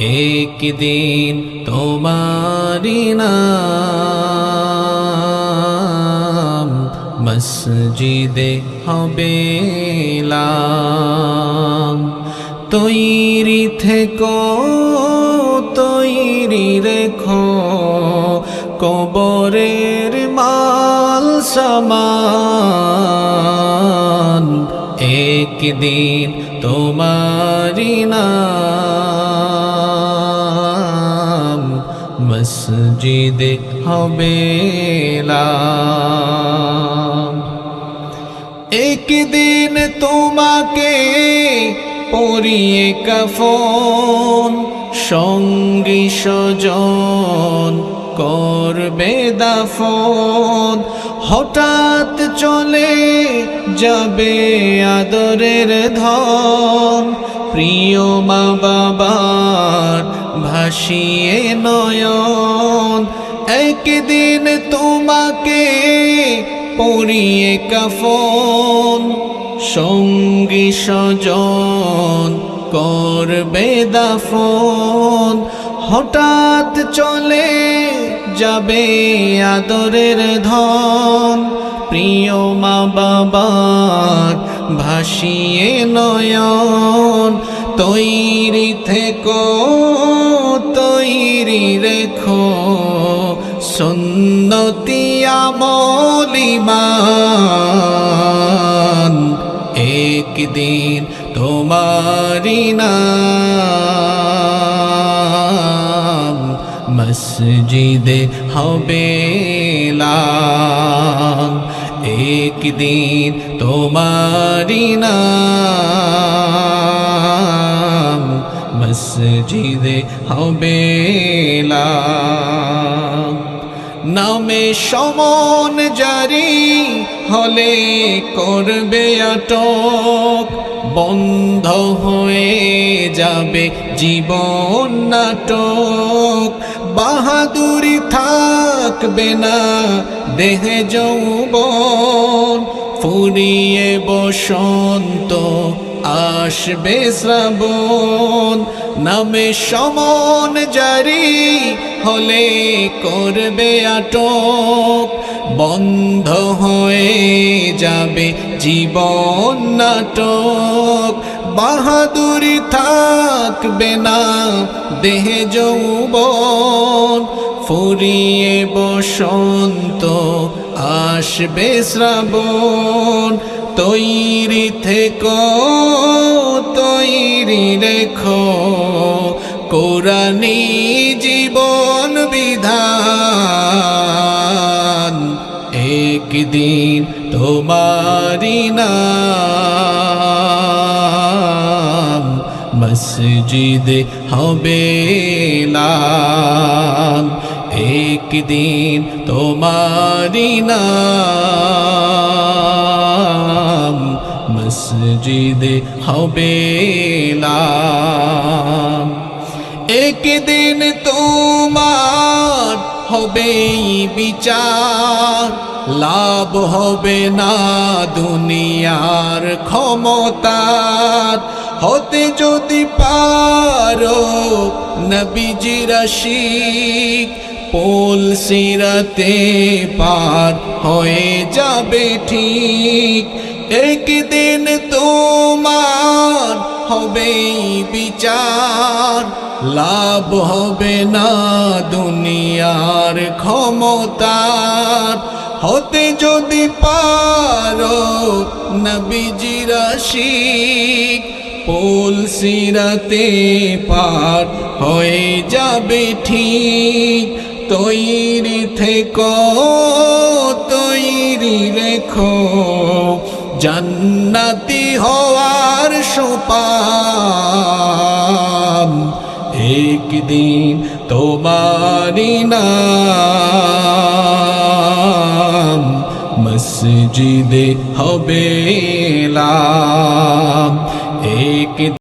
একদিন তোমারি নাম মসজিদে হবে এলাম। তৈরি থেকো তৈরি রেখো কবরের মাল সামান। একদিন তোমারি নাম মসজিদে হবে এলাম। একদিন তোমাকে পরিয়ে কাফন সঙ্গী স্বজন করবে দাফন। হঠাৎ চলে যাবে আদরের ধন, প্রিয় মা বাবার ভাসিয়ে নয়ন। একদিন তোমাকে পরিয়ে কাফন সঙ্গী স্বজন করবে দাফন। হঠাৎ চলে যাবে আদরের ধন, প্রিয় মা বাবার ভাসিয়ে নয়ন। তৈরি থেকো তৈরি রেখো সুন্নতি আমল ঈমান। একদিন তোমারি নাম মসজিদে হবে এলাম। একদিন তোমারি নাম মসজিদে হবে এলাম। নামে সমন জারি হলে করবে আটক, বন্ধ হয়ে যাবে জীবন নাটক। বাহাদুরি থাকবে না দেহে যৌবন, ফুরিয়ে বসন্ত আসবে শ্রাবণ। নামে সমন জারি হলে করবে আটক, বন্ধ হয়ে যাবে জীবন নাটক। বাহাদুরি থাকবে না দেহে যৌবন, ফুরিয়ে বসন্ত আসবে শ্রাবণ। তৈরি থেকো তৈরি রেখো কোরআনী জীবন বিধান। একদিন তোমারি নাম মসজিদে হবে এলাম। একদিন তোমারি নাম মসজিদে হবে এলাম। একদিন তোমার হবে বিচার, লাভ হবে না দুনিয়ার ক্ষমতার। হতে যদি পারো নবীজির আশিক, পোল সিরাতে পার হয়ে যাবে ঠিক। একদিন তোমার হবে বিচার, লাভ হবে না দুনিয়ার ক্ষমতার। হতে যদি পারো নবীজির আশিক, পোল সিরাতে পার হয়ে যাবে ঠিক। তৈরি থেকো তৈরি রেখো জান্নাতি হওয়ার সোপান। একদিন তোমারি নাম মসজিদে হবে এলাম।